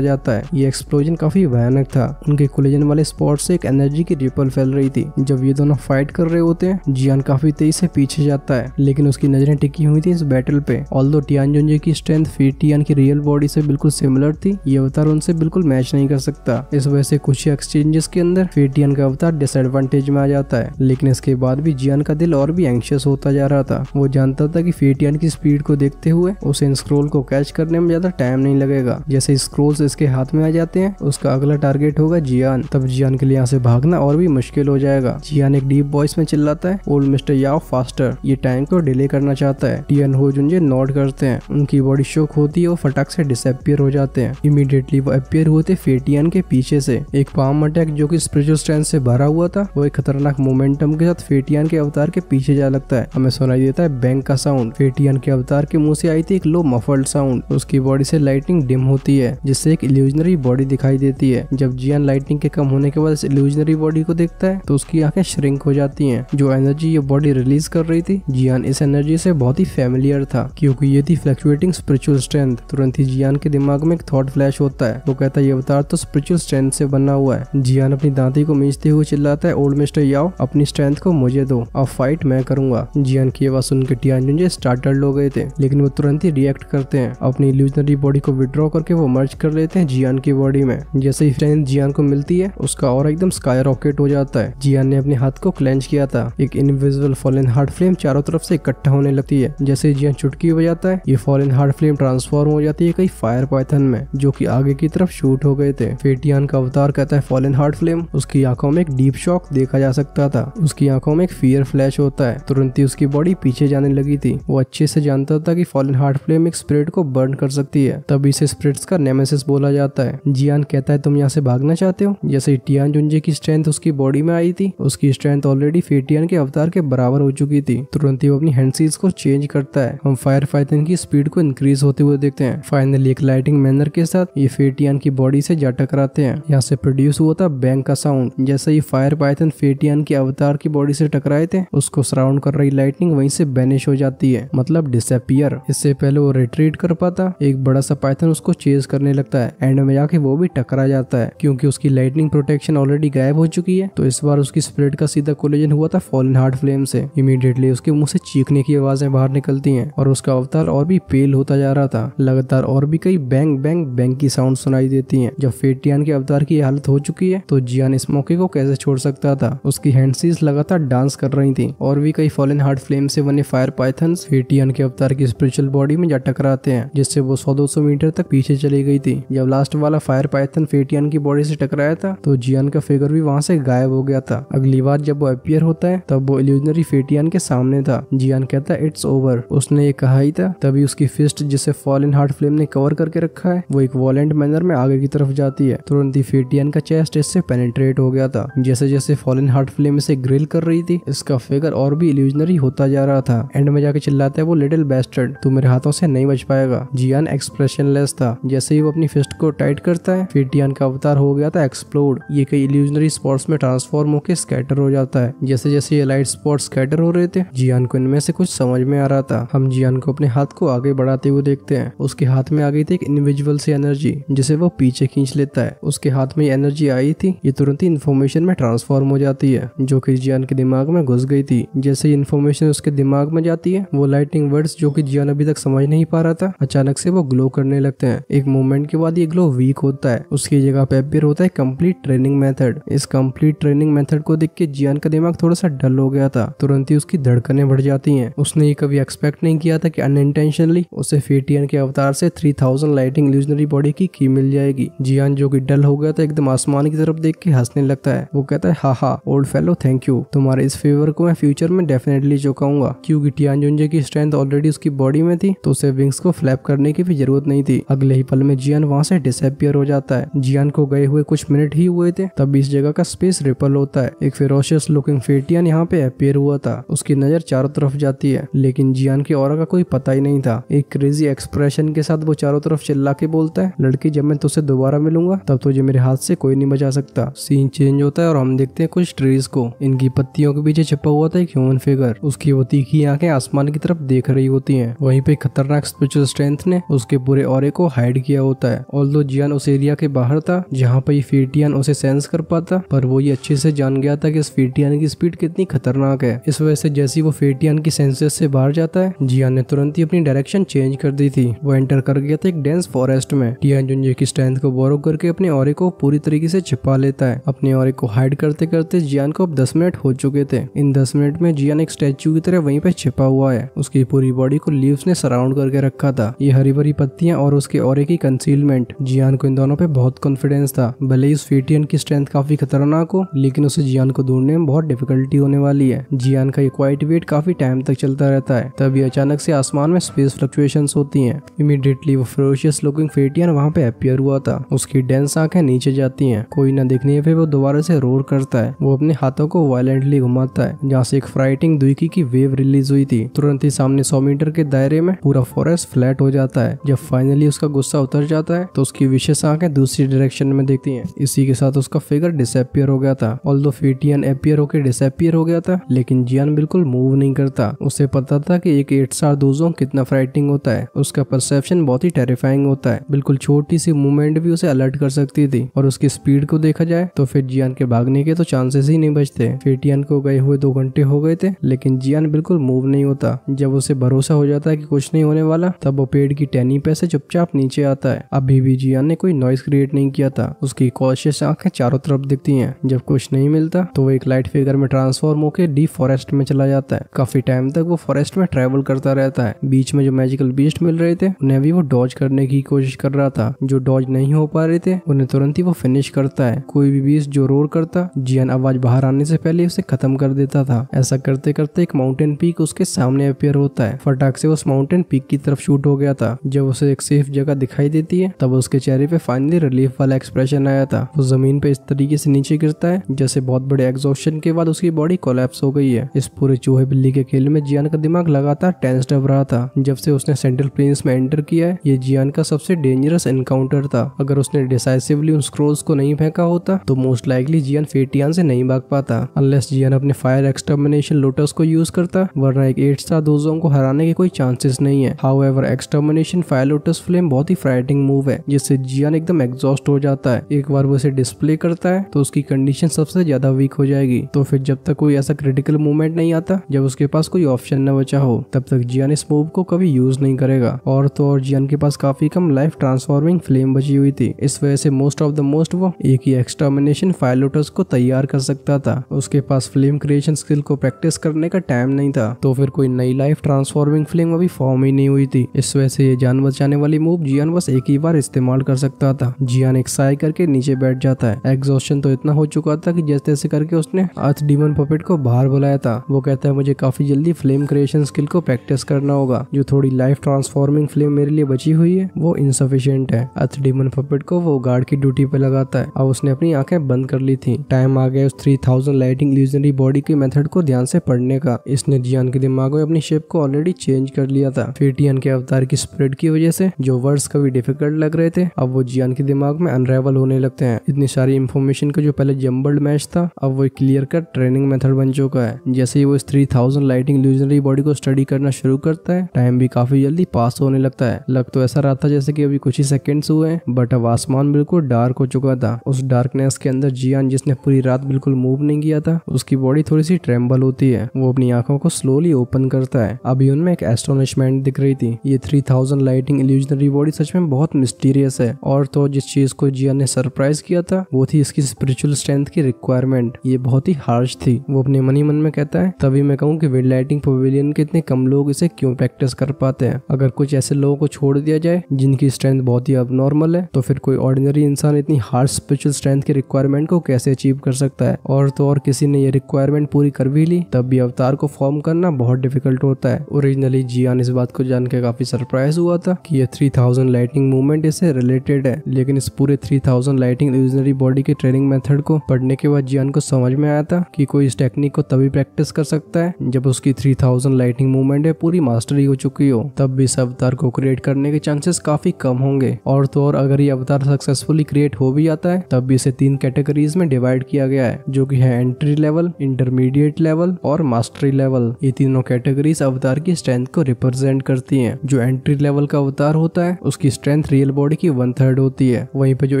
जाता है। ये एक्सप्लोजन काफी भयानक था। उनके कोलिजन वाले स्पॉट से एक एनर्जी की रिपल फैल रही थी। जब ये दोनों फाइट कर रहे होते हैं जियान काफी तेजी से पीछे जाता है, लेकिन उसकी नजरें टिकी हुई थी इस बैटल पे। ऑल्दो टियान जुंजे की स्ट्रेंथ फेटियन की रियल बॉडी से बिल्कुल सिमिलर थी, ये अवतार उनसे बिल्कुल मैच नहीं कर सकता। इस वजह से कुछ एक्सचेंजेस के के अंदर फेटियन का अवतार डिसएडवांटेज में आ जाता है। लेकिन इसके बाद भी जियान का दिल और भी एंग्शियस होता जा रहा था। वो जानता था कि फेटियन की स्पीड को देखते हुए उसे इन स्क्रोल को कैच करने में ज्यादा टाइम नहीं लगेगा। जैसे स्क्रोल्स इसके हाथ में आ जाते हैं, उसका अगला टारगेट होगा जियान। तब जियान के लिए यहाँ से भागना और भी मुश्किल हो जाएगा। जियान एक डीप वॉइस में चिल्लाता है, ओल्ड मिस्टर याओ फास्टर। ये टाइम को डिले करना चाहता है। टियान हो जुंजे नोट करते हैं। उनकी बॉडी शॉक होती है और फटाक से डिसअपियर हो जाते हैं। इमीडिएटली वो अपीयर होते फेटियन के पीछे से। एक पाम अटैक जो कि स्पिरिचुअल स्ट्रेंथ से भरा हुआ था, वो एक खतरनाक मोमेंटम के साथ फेटियन के अवतार के पीछे जा लगता है। हमें सुनाई देता है बैंग का साउंड। फेटियन के अवतार के मुंह से आई थी एक लो मफल्ड साउंड। उसकी बॉडी से लाइटिंग डिम होती है, जिससे एक इल्यूजनरी बॉडी दिखाई देती है। जब जियान लाइटिंग के कम होने के बाद इस इल्यूजनरी बॉडी को देखता है तो उसकी आंखें श्रिंक हो जाती हैं। जो एनर्जी ये बॉडी रिलीज कर रही थी, जियान इस एनर्जी से बहुत ही फेमिलियर था, क्योंकि ये थी फ्लक्चुएटिंग स्पिरिचुअल स्ट्रेंथ। तुरंत ही जियान के दिमाग में एक थॉट फ्लैश होता है। वो कहता है ये अवतार तो स्पिरिचुअल स्ट्रेंथ से बना हुआ है। जियान अपनी दांती को मींचते हुए चिल्लाता है, ओल्ड मिस्टर याओ अपनी स्ट्रेंथ को मुझे दो, अब फाइट मैं करूंगा। जियान की आवाज सुन के टियान जुंजे स्टार्टल्ड हो गए थे, लेकिन वो तुरंत ही रिएक्ट करते हैं। अपनी इल्यूजनरी बॉडी को विड्रॉ करके वो मर्ज कर लेते हैं जियान की बॉडी में। जैसे ही स्ट्रेंथ जियान को मिलती है, उसका और एकदम स्काई रॉकेट हो जाता है। जियान ने अपने हाथ को क्लेंच किया था। एक इनविजिबल फॉलन हार्ट फ्लेम चारों तरफ से इकट्ठा होने लगती है। जैसे जियान चुटकी बजाता है, ये फॉलन हार्ट फ्लेम ट्रांसफॉर्म हो जाती है कई फायर पाइथन में, जो कि आगे की तरफ शूट हो गए थे। फेटियन का अवतार कहता है फॉलन हार्ट फ्लेम। उसकी आंखों में एक डीप शॉक देखा जा सकता था। उसकी आंखों में एक फियर फ्लैश होता है। तुरंत ही उसकी बॉडी पीछे जाने लगी थी। वो अच्छे से जानता था कि फॉलन हार्ट फ्लेम एक स्पिरिट को बर्न कर सकती है, तब इसे स्पिरिट्स का नेमेसिस बोला जाता है। जियान कहता है तुम यहाँ से भागना चाहते हो। जैसे टियान जुंजे की स्ट्रेंथ उसकी बॉडी में आई थी, उसकी स्ट्रेंथ ऑलरेडी फेटियन के अवतार के बराबर हो चुकी थी। तुरंत ही वो अपनी हैंड सील्स को चेंज करता है। हम फायर पाइथन की स्पीड को इंक्रीज होते हुए देखते हैं। फाइनली एक लाइटिंग मैनर के साथ ये फेटियन की बॉडी से जा टकराते हैं। यहाँ से प्रोड्यूस हुआ था बैंग का साउंड। जैसे ही फायर पाइथन फेटियन के अवतार की बॉडी से टकराए थे, उसको सराउंड कर रही लाइटनिंग वहीं से बैनिश हो जाती है, मतलब डिसअपियर। इससे पहले वो रिट्रीट कर पाता, एक बड़ा सा पाइथन उसको चेज करने लगता है। एंड में जाके वो भी टकरा जाता है, क्योंकि उसकी लाइटनिंग प्रोटेक्शन ऑलरेडी गायब हो चुकी है। तो इस बार उसकी स्पिरिट का सीधा कोलिजन हुआ था फॉलन हार्ट फ्लेम से। इमीडिएटली उसके मुंह से चीखने की आवाजें बाहर निकलती हैं और उसका अवतार और भी पेल होता जा रहा था। लगातार और भी कई बैंग बैंग बैंग की साउंड सुनाई देती हैं। जब फेटियन के अवतार की हालत हो चुकी है, तो जियान इस मौके को कैसे छोड़ सकता था। उसकी हैंडसीज लगातार डांस कर रही थी और भी कई फॉलन हार्ट फ्लेम से बने फायर पाइथन्स फेटियन के अवतार की स्पिरिचुअल बॉडी में जा टकराते हैं, जिससे वो 100-200 मीटर तक पीछे चली गई थी। जब लास्ट वाला फायर पाइथन फेटियन की बॉडी से टकराया था, तो जियान का फिगर भी वहां से गायब हो गया था। अगली बार जब वो अपीयर होता है, तब वो इल्यूजनरी फेटियन के सामने था। जियान कहता है इट्स ओवर। उसने ये कहा ही था, तभी उसकी फिस्ट जिसे फॉलन हार्ट फ्लेम ने कवर करके रखा है, वो एक वॉलेंट मैनर में आगे की तरफ जाती है। तुरंत ही फेटियन का चेस्ट इससे पेनिट्रेट हो गया था। जैसे जैसे फॉलन हार्ट फ्लेम इसे ग्रिल कर रही थी, इसका फिगर और भी इल्यूजनरी होता जा रहा था। एंड में जाके चिल्लाता है, वो लिटिल बैस्टर्ड, तू मेरे हाथों से नहीं बच पाएगा। जियान एक्सप्रेशनलेस था। जैसे ही वो अपनी फिस्ट को टाइट करता है, फेटियन का अवतार हो गया था एक्सप्लोड। ये कई इल्यूजनरी स्पॉट्स में ट्रांसफॉर्म होकर स्कैटर हो जाता है। जैसे जैसे ये लाइट स्पॉट स्कैटर हो रहे थे, जियान को इनमें से कुछ समझ में आ रहा था। हम जियान को अपने हाथ को आगे बढ़ाते हुए देखते हैं। उसके हाथ में आ गई थी एक इनविजिबल सी एनर्जी, जिसे वो पीछे खींच लेता है। उसके हाथ में एनर्जी आई थी, ये तुरंत ही इन्फॉर्मेशन में ट्रांसफॉर्म हो जाती है, जो कि जियान के दिमाग में घुस गई थी। जैसे ही इन्फॉर्मेशन उसके दिमाग में जाती है, वो लाइटिंग वर्ड्स जो कि जियान अभी तक समझ नहीं पा रहा था, अचानक से वो ग्लो करने लगते हैं। एक मोमेंट के बाद ये ग्लो वीक होता है। उसकी जगह पे अपीयर होता है कंप्लीट ट्रेनिंग मेथड। इस कंप्लीट ट्रेनिंग मेथड को देख के जियान का दिमाग थोड़ा सा डल हो गया था। तुरंत ही उसकी धड़कनें बढ़ जाती हैं। उसने ये कभी एक्सपेक्ट नहीं किया था कि अनइंटेंशनली उसे फेटियन के अवतार से 3000 लाइटिंग इल्यूजनरी बॉडी की की मिल जाएगी। जियान जो कि डल हो गया था, एकदम आसमान की तरफ देख के हंसने लगता है। वो कहता है, हा ओल्ड फेलो, थैंक यू। तुम्हारे इस फेवर को मैं फ्यूचर में डेफिनेटली चुकाऊंगा। क्योंकि टियान जुंजे की स्ट्रेंथ ऑलरेडी उसकी बॉडी में थी, तो उसे विंग्स को फ्लैप करने की भी जरूरत नहीं थी। अगले ही पल में जियान वहां से डिसअपियर हो जाता है। जियान को गए हुए कुछ मिनट ही हुए थे, तब इस जगह का स्पेस रिपल होता है। एक फेरोशियस लुकिंग फेटियन यहाँ पे अपीयर हुआ था। उसकी नजर चारों तरफ जाती है, लेकिन जियान के ऑरा का कोई पता ही नहीं था। एक क्रेजी एक्सप्रेशन के साथ वो चारों तरफ चिल्ला के बोलता है, लड़की जब मैं तुझसे दोबारा मिलूंगा, तब तुझे मेरे हाथ से कोई नहीं बचा सकता। सीन चेंज होता है और हम देखते हैं कुछ ट्रीज को। इनकी पत्तियों के पीछे छिपा हुआ था एक ह्यूमन फिगर। उसकी वो तीखी आंखें आसमान की तरफ देख रही होती हैं। वहीं पे खतरनाक स्पिरिचुअल स्ट्रेंथ ने उसके पूरे ऑरे को हाइड किया होता है। ऑल्दो जियान उस एरिया के बाहर था जहाँ पर ये फेटियन उसे सेंस कर पाता, पर वो ये अच्छे से जान गया था कि इस फेटियन की स्पीड कितनी खतरनाक है। इस वजह से जैसे वो फेटियन की सेंसेस से बाहर जाता है, जियान ने तुरंत ही अपनी डायरेक्शन चेंज कर दी थी। वो एंटर कर गया था एक डेंस फॉरेस्ट में। टियान जुंजे की स्ट्रेंथ को बोरो करके अपने ऑरे को पूरी तरीके से छिपा लेता देता है। अपने ऑरे को हाइड करते करते जियान को अब 10 मिनट हो चुके थे। इन 10 मिनट में जियान एक स्टैचू की तरह वहीं पे छिपा हुआ है। उसकी पूरी बॉडी को लीव्स ने सराउंड करके रखा था। ये हरी भरी पत्तियां और उसके ऑरे की कंसीलमेंट, जियान को इन दोनों पे बहुत कॉन्फिडेंस था। भले ही उस फेटियन की स्ट्रेंथ काफी खतरनाक हो, लेकिन उसे जियान को ढूंढने में बहुत डिफिकल्टी होने वाली है। जियान का ये क्वाइट वेट काफी टाइम तक चलता रहता है। तभी अचानक से आसमान में स्पेस फ्लक्चुएशंस होती हैं। इमीडिएटली वो फेरोशियस लुकिंग फेटियन वहाँ पे अपीयर हुआ था। उसकी डेंस आंखें नीचे जाती हैं। कोई न देखने पे वो दोबारा से रोर करता है। वो अपने हाथों को वायलेंटली घुमाता है। जहाँ से एक फ्राइटिंग दुखी की वेव रिलीज हुई थी। तुरंत ही सामने 100 मीटर के दायरे में पूरा फॉरेस्ट फ्लैट हो जाता है। जब फाइनली उसका गुस्सा उतर जाता है तो उसकी विशेष आंखें दूसरी डायरेक्शन में देखती हैं। इसी के साथ उसका फिगर डिसअपियर हो गया था। ऑल्दो फेटियन अपीयर होकर डिसअपियर हो गया था, लेकिन जियान बिल्कुल मूव नहीं करता। उसे पता था कि एक 8 स्टार दोजोंग कितना फ्राइटिंग होता है। उसका परसेप्शन बहुत ही टेरिफाइंग होता है। बिल्कुल छोटी सी मूवमेंट भी उसे अलर्ट कर सकती थी। और उसकी स्पीड को देखा जाए तो फिर जियान के भागने के तो चांसेस ही नहीं बचते। फेटियन को गए हुए 2 घंटे हो गए थे, लेकिन जियान बिल्कुल मूव नहीं होता। जब उसे भरोसा हो जाता है कि कुछ नहीं होने वाला, तब वो पेड़ की टहनी पे से चुपचाप नीचे आता है। अभी भी जियान ने कोई नॉइस क्रिएट नहीं किया था। उसकी कॉशियस आंखें चारों तरफ दिखती हैं। जब कुछ नहीं मिलता तो वो एक लाइट फिगर में ट्रांसफॉर्म होकर डीप फॉरेस्ट में चला जाता है। काफी टाइम तक वो फॉरेस्ट में ट्रैवल करता रहता है। बीच में जो मैजिकल बीस्ट मिल रहे थे उन्हें भी वो डॉज करने की कोशिश कर रहा था। जो डॉज नहीं हो पा रहे थे उन्हें तुरंत ही वो फिनिश करता है। कोई भी बीस्ट जो रोर करता, जियान आवाज बाहर आने से पहले उसे खत्म कर देता था। ऐसा करते करते एक माउंटेन पीक उसके सामने अपीयर होता है। फटाक से उस माउंटेन पीक की तरफ शूट हो गया था। जब उसे एक सेफ जगह दिखाई देती है तब उसके चेहरे पे फाइनली रिलीफ वाला एक्सप्रेशन आया था। वो जमीन पे इस तरीके से नीचे गिरता है जैसे बहुत बड़े एग्जॉस्शन के बाद उसकी बॉडी कोलैप्स हो गई है। इस पूरे चूहे बिल्ली के खेल में जियान का दिमाग लगातार टेंस्ड अप रहा था। जब से उसने सेंट्रल प्लेन्स में एंटर किया है, ये जियान का सबसे डेंजरस एनकाउंटर था। अगर उसने डिसाइसिवली उन स्क्रोल्स को नहीं फेंका होता तो मोस्ट लाइकली जियान फेटियन से नहीं भाग पाता, अनलेस जियान अपने फायर एक्सटर्मिनेशन लोटस को यूज करता, वरना एक 8 स्टार दोजोंग को हराने के कोई चांसेस नहीं है। However extermination fire lotus flame बहुत ही फ्राइटिंग मूव है, जिससे जियान एकदम एग्जॉस्ट हो जाता है। एक बार वो इसे डिस्प्ले करता है तो उसकी कंडीशन सबसे ज्यादा वीक हो जाएगी। तो फिर जब तक कोई ऐसा क्रिटिकल मूवमेंट नहीं आता जब उसके पास कोई ऑप्शन न बचा हो, तब तक जियान इस मूव को कभी यूज नहीं करेगा। और तो और जियान के पास काफी कम लाइफ ट्रांसफॉर्मिंग फ्लेम बची हुई थी। इस वजह से मोस्ट ऑफ द मोस्ट वो एक ही एक्सटर्मिनेशन फायर लोटस को तैयार कर सकता था। उसके पास फ्लेम क्रिएशन स्किल को प्रैक्टिस करने का टाइम नहीं था। तो फिर कोई नई लाइफ ट्रांसफॉर्मिंग फ्लेम अभी फॉर्म ही नहीं हुई थी। इस वजह से ये जान बचाने वाली मूव जियान बस एक ही बार इस्तेमाल कर सकता था। जियान एक साई करके नीचे बैठ जाता है। एग्जॉस्शन तो इतना हो चुका था कि जैसे तैसे करके उसने अर्थ डीमन पपेट को बाहर बुलाया था। वो कहता है मुझे काफी जल्दी फ्लेम क्रिएशन स्किल को प्रैक्टिस करना होगा। जो थोड़ी लाइफ ट्रांसफॉर्मिंग फ्लेम मेरे लिए बची हुई है वो इनसफिशिएंट है। अर्थ डीमन पपेट को वो गार्ड की ड्यूटी पे लगाता है। अब उसने अपनी आंखें बंद कर ली थी। टाइम आ गया उस 3000 लाइटिंग इल्यूजनरी बॉडी के मेथड को ध्यान से पढ़ने का। इसने जियान के दिमाग में अपनी शेप को ऑलरेडी चेंज कर लिया था। फेटियन के अवतार की स्प्रेड की वजह से जो वर्ड्स कभी डिफिकल्ट लग रहे थे अब वो जियान के दिमाग में अनरेवल होने लगते हैं। इतनी सारी इंफॉर्मेशन का जो पहले जम्बल्ड मैच था अब वो क्लियर कट ट्रेनिंग मेथड बन चुका है। जैसे ही वो इस 3000 लाइटिंग इल्यूजनरी बॉडी को स्टडी करना शुरू करता है, टाइम भी काफी जल्दी पास होने लगता है। लग तो ऐसा रहा था जैसे कि अभी कुछ ही सेकंड्स हुए हैं, बट अब आसमान बिल्कुल डार्क हो चुका था। उस डार्कनेस के अंदर जियान, जिसने पूरी रात बिल्कुल मूव नहीं किया था, उसकी बॉडी थोड़ी सी ट्रेम्बल होती है। वो अपनी आंखों को स्लोली ओपन करता है। अभी उनमें एक एस्टोनिशमेंट दिख रही थी। ये 3000 लाइटिंग इल्यूजनरी बॉडी सच में बहुत मिस्टीरियस है। और तो जिस चीज को जियान ने सरप्राइज किया था वो थी इसकी स्पिरिचुअल स्ट्रेंथ की रिक्वायरमेंट। ये बहुत ही हार्श थी। वो अपने मन ही मन में कहता है तभी मैं कहूँ कि विंड लाइटिंग पवेलियन के इतने कम लोग इसे क्यों प्रैक्टिस कर पाते हैं। अगर कुछ ऐसे लोगों को छोड़ दिया जाए जिनकी स्ट्रेंथ बहुत ही अबनॉर्मल है, तो फिर कोई ऑर्डिनरी इंसान इतनी हार्श स्पिरिचुअल स्ट्रेंथ की रिक्वायरमेंट को कैसे अचीव कर सकता है। और तो और किसी ने ये रिक्वायरमेंट पूरी कर भी ली तब भी अवतार को फॉर्म करना बहुत डिफिकल्ट होता है। ओरिजिनली जियान इस बात को जान के काफी सरप्राइज हुआ था कि ये 3000 लाइटिंग मूवमेंट इससे रिलेटेड है, लेकिन इस पूरे 3000 लाइटिंग इल्यूजनरी बॉडी के ट्रेनिंग मेथड को पढ़ने के बाद जियान को समझ में आया था कि कोई इस टेक्निक को तभी प्रैक्टिस कर सकता है जब उसकी 3000 लाइटिंग मूवमेंट है पूरी मास्टरी हो चुकी हो। तब भी इस अवतार को क्रिएट करने के चांसेस काफी कम होंगे। और तो और अगर ये अवतार सक्सेसफुली क्रिएट हो भी जाता है तब भी इसे 3 कैटेगरीज में डिवाइड किया गया है, जो कि है एंट्री लेवल, इंटरमीडिएट लेवल और मास्टरी लेवल। ये तीनों कैटेगरीज अवतार की स्ट्रेंथ को रिप्रेजेंट करती हैं। जो एंट्री लेवल का अवतार होता है उसकी स्ट्रेंथ रियल बॉडी की 1/3 होती है। वहीं पे जो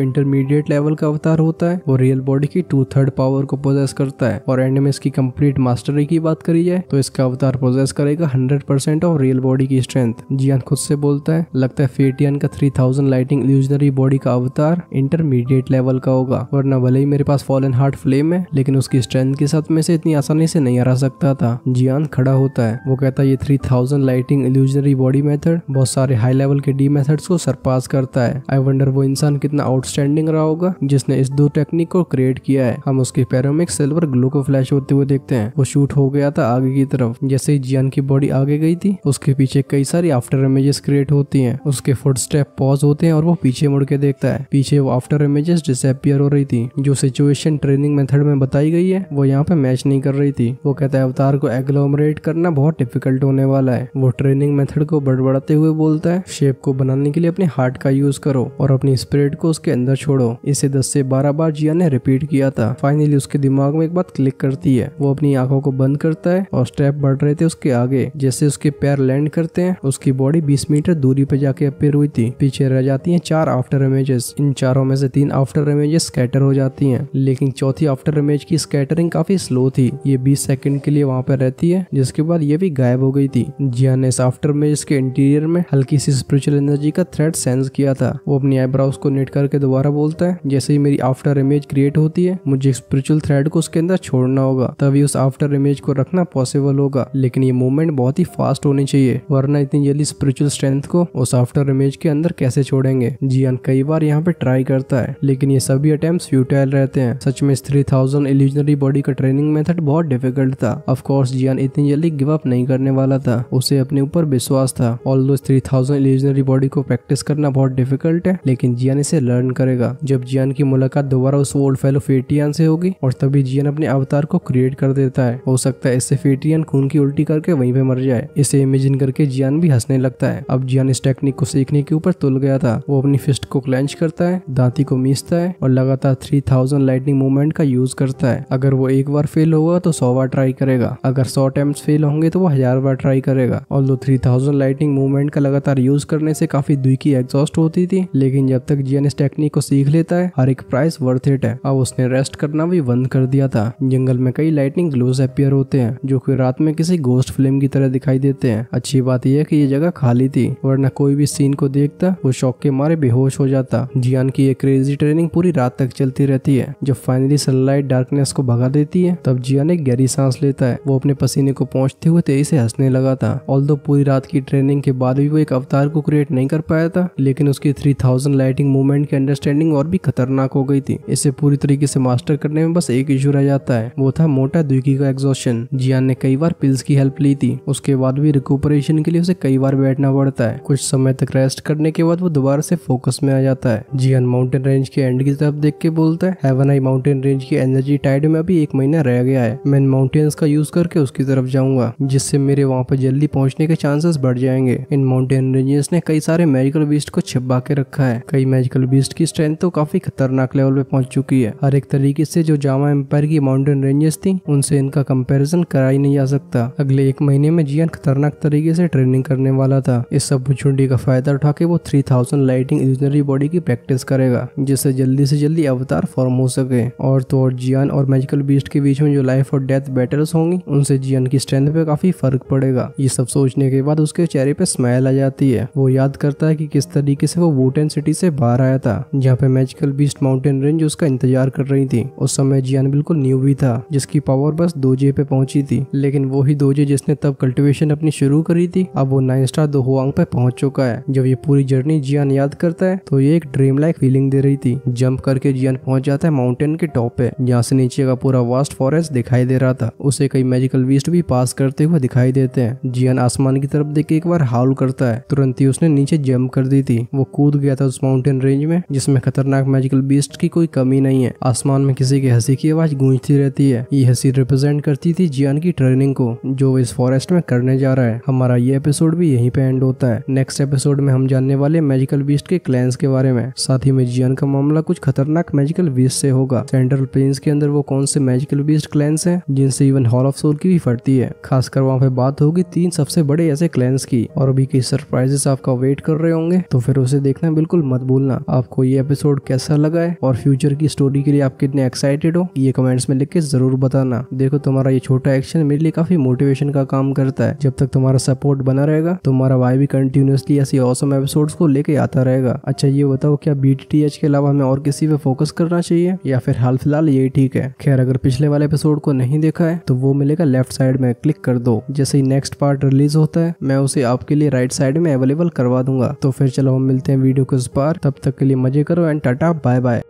इंटरमीडिएट लेवल का अवतार होता है वो रियल बॉडी की 2/3 पावर को पोजेस करता है। और एंड में इसकी कंप्लीट मास्टरी की बात करी जाए तो इसका अवतार पोजेस करेगा 100% ऑफ रियल बॉडी की स्ट्रेंथ। जियान खुद से बोलता है लगता है फेटियन का 3000 लाइटिंग इल्यूजनरी बॉडी का अवतार इंटरमीडिएट लेवल का होगा। होगा, वरना भले ही मेरे पास फॉलन हार्ट फ्लेम है लेकिन उसकी स्ट्रेंथ के साथ में से इतनी आसानी से नहीं हरा सकता था। जियान खड़ा होता है, वो कहता है ये 3000 लाइटिंग इल्यूजनरी बॉडी मेथड बहुत सारे हाई लेवल के डी मेथड्स को सरपास करता है। आई वंडर वो इंसान कितना आउटस्टैंडिंग रहा होगा जिसने इस दो टेक्निक को क्रिएट किया है। हम उसके पैरों में एक सिल्वर ग्लो को फ्लैश होते हुए देखते हैं। वो शूट हो गया था आगे की तरफ। जैसे ही जियान की बॉडी आगे गई थी उसके पीछे कई सारी आफ्टर इमेजेस क्रिएट होती हैं। उसके फुटस्टेप पॉज होते हैं और वो पीछे मुड़ के देखता है। पीछे वो आफ्टर इमेजेस डिसअपीयर हो रही थी। जो सिचुएशन ट्रेनिंग मेथड में बताई गई है वो यहाँ पे मैच नहीं कर रही थी। वो कहता है अवतार को एग्लोमरेट करना बहुत डिफिकल्ट होने वाला है। वो ट्रेनिंग मेथड को बड़बड़ाते हुए बोलता है शेप को बनाने के लिए अपने हार्ट का यूज करो और अपनी स्पिरिट को उसके अंदर छोड़ो। इसे 10 से 12 बार जियान ने रिपीट किया था। फाइनली उसके दिमाग में एक बात क्लिक करती है। वो अपनी आंखों को बंद करता है और स्टेप बढ़ रहे थे उसके आगे। जैसे उसके पैर लैंड करते हैं उसकी बॉडी 20 मीटर दूरी पे जाके अपीयर हुई थी। पीछे रह जाती हैं 4 आफ्टर इमेजेस। इन चारों में से 3 आफ्टर इमेजेस स्कैटर हो जाती हैं, लेकिन चौथी आफ्टर इमेज की स्कैटरिंग काफी स्लो थी। ये 20 सेकंड के लिए वहाँ पे रहती है जिसके बाद ये भी गायब हो गई थी। जियान ने इस आफ्टर इमेज के इंटीरियर में हल्की सी स्पिरिचुअल एनर्जी का थ्रेड सेंस किया था। वो अपनी आईब्राउज को नेट करके दोबारा बोलता है जैसे ही मेरी आफ्टर इमेज क्रिएट होती है मुझे स्पिरिचुअल थ्रेड को उसके अंदर छोड़ना होगा, तभी उस आफ्टर इमेज को रखना पॉसिबल होगा। लेकिन ये मूवमेंट बहुत ही फास्ट होनी चाहिए, वरना इतनी जल्दी स्पिरिचुअल स्ट्रेंथ को उस आफ्टर इमेज के अंदर कैसे छोड़ेंगे। जियान कई बार यहाँ पे ट्राई करता है लेकिन ये सभी अटेम्प्ट्स फ्यूटाइल रहते हैं। सच में 3000 इल्यूजनरी बॉडी का ट्रेनिंग मेथड बहुत डिफिकल्ट था। ऑफ कोर्स जियान इतनी जल्दी गिव अप नहीं करने वाला था। उसे अपने ऊपर विश्वास था। ऑल्दो 3000 इल्यूजनरी बॉडी को प्रैक्टिस करना बहुत डिफिकल्ट है लेकिन जियान इसे लर्न करेगा। जब जियान की मुलाकात दोबारा उस ओल्ड फेलो फेटियन से होगी और तभी जियान अपने अवतार को क्रिएट कर देता है। हो सकता है इससे फेटियन खून की उल्टी करके वहीं पे मर जाए। इसे इमेजिन करके जियान भी हंसने लगता है। अब जियान इस टेक्निक को सीखने के ऊपर तुल गया था। वो अपनी फिस्ट को क्लेंच करता है, दांती को मीचता है और लगातार 3000 लाइटनिंग मूवमेंट का यूज करता है। अगर वो एक बार फेल होगा तो 100 बार ट्राई करेगा। अगर 100 अटेम्प्ट्स फेल होंगे तो वो 1000 बार ट्राई करेगा। ऑल्दो 3000 लाइटनिंग मूवमेंट का लगातार यूज करने से काफी दुखी एग्जॉस्ट होती थी, लेकिन जब तक जियान इस टेक्निक को सीख लेता है हर एक प्राइस वर्थ इट है। अब उसने रेस्ट करना भी बंद कर दिया था। जंगल में कई लाइटनिंग ग्लोज अपीयर होते हैं जो कि रात में किसी घोस्ट फिल्म की तरह दिखाई देते हैं। अच्छी बात यह है कि ये जगह खाली थी, वरना कोई भी सीन को देखता वो शॉक के मारे बेहोश हो जाता। जियान की ये क्रेजी ट्रेनिंग पूरी रात तक चलती रहती है। जब फाइनली सनलाइट डार्कनेस को भगा देती है तब जियान एक गहरी सांस लेता है। वो अपने पसीने को पहुंचते हुए तेजी से हंसने लगा था। ऑल्दो पूरी रात की ट्रेनिंग के बाद भी वो एक अवतार को क्रिएट नहीं कर पाया था, लेकिन उसकी 3000 लाइटिंग मूवमेंट की अंडरस्टैंडिंग और भी खतरनाक हो गई थी। इसे पूरी तरीके से मास्टर करने में बस एक इशू रह जाता है, वो था मोटा दुखी का एग्जॉशन। जियान ने कई बार पिल्स की हेल्प ली थी, उसके बाद भी रिकूपरेशन के लिए उसे कई बार बैठना पड़ता है। कुछ समय तक रेस्ट करने के बाद वो दोबारा से फोकस में आ जाता है। जियान माउंटेन रेंज के एंड की तरफ देख के बोलता है हेवन आई माउंटेन रेंज की एनर्जी टाइड में अभी 1 महीना रह गया है। मैं माउंटेन्स का यूज करके उसकी तरफ जाऊंगा जिससे मेरे वहाँ पर जल्दी पहुँचने के चांसेस बढ़ जाएंगे। इन माउंटेन रेंजेस ने कई सारे मैजिकल बीस्ट को छिपा के रखा है। कई मैजिकल बीस्ट की स्ट्रेंथ तो काफी खतरनाक लेवल पे पहुंच चुकी है। हर एक तरीके से जो जामा एम्पायर की माउंटेन रेंजेस थी उनसे इनका कंपैरिजन करा ही नहीं जा सकता। अगले 1 महीने में जियान खतरनाक तरीके से ट्रेनिंग करने वाला था। इस अपॉर्चुनिटी का फायदा उठा के वो 3000 लाइटिंग इल्यूजनरी बॉडी की प्रैक्टिस करेगा जिससे जल्दी से जल्दी अवतार फॉर्म हो सके। और तो और जियान और मैजिकल बीस्ट के बीच में जो लाइफ और डेथ बैटल्स होंगी उनसे जियान की स्ट्रेंथ पे काफी फर्क पड़ेगा। ये सब सोचने के बाद उसके चेहरे पे स्माइल आ जाती है। वो याद करता है कि किस तरीके से वो वुटेन सिटी से बाहर आया था जहाँ पे मैजिकल बीस्ट माउंटेन रेंज उसका इंतजार कर रही थी। उस समय जियान बिल्कुल न्यू भी था जिसकी पावर बस 2J पे पहुंची थी, लेकिन वही 2J जिसने तब कल्टिवेशन अपनी शुरू करी थी अब वो 9 स्टार दो हुआंग पे पहुंच चुका है। जब ये पूरी जर्नी जियान याद करता है तो ये एक ड्रीम लाइक फीलिंग दे रही थी। जंप करके जियान पहुंच जाता है माउंटेन के टॉप पे जहाँ से नीचे का पूरा वास्ट फॉरेस्ट दिखाई दे रहा था। उसे कई मैजिकल बीस्ट भी पास करते हुए दिखाई देते हैं। जियान आसमान की तरफ देख के एक बार हाउल करता है, तुरंत ही उसने नीचे जंप कर दी थी। वो कूद गया था उस माउंटेन रेंज में जिसमें खतरनाक मैजिकल बीस्ट की कोई कमी नहीं है। आसमान में किसी की हंसी की आवाज गूंजती रहती है। ये हंसी रिप्रेजेंट करती थी जियान की ट्रेनिंग को जो इस फॉरेस्ट में करने जा रहा है। हमारा ये एपिसोड भी यहीं पे एंड होता है। नेक्स्ट एपिसोड में हम जानने वाले मैजिकल बीस्ट के क्लैंस के बारे में, साथ ही में जियान का मामला कुछ खतरनाक मैजिकल बीस्ट से होगा। सेंट्रल प्लेन्स के अंदर वो कौन से मैजिकल बीस्ट क्लैंस हैं जिनसे इवन हॉल ऑफ सोल की भी फटती है। खासकर वहाँ पे बात होगी 3 सबसे बड़े ऐसे क्लैंस की और भी कई सरप्राइजेस आपका वेट कर रहे होंगे, तो फिर उसे देखना बिल्कुल मत भूलना। आपको ये एपिसोड कैसा लगा है और फ्यूचर की स्टोरी के लिए आप कितने एक्साइटेड हो ये कमेंट्स में लिख के जरूर बताना। देखो तुम्हारा ये छोटा एक्शन मेरे लिए काफी मोटिवेशन का काम करता है। जब तक तुम्हारा सपोर्ट बना रहेगा तुम्हारा भाई भी कंटिन्यूअसली ऐसी ऑसम एपिसोड्स को लेके आता रहेगा। अच्छा ये बताओ क्या BTTH के अलावा हमें और किसी पे फोकस करना चाहिए या फिर हाल फिलहाल यही ठीक है। खैर अगर पिछले वाले एपिसोड को नहीं देखा है तो वो मिलेगा लेफ्ट साइड में, क्लिक कर दो। जैसे ही नेक्स्ट पार्ट रिलीज होता है मैं उसे आपके लिए राइट साइड में अवेलेबल करवा दूंगा। तो फिर चलो हम मिलते हैं वीडियो के उस पार, तब तक के लिए मजे करो एंड टाटा बाय बाय।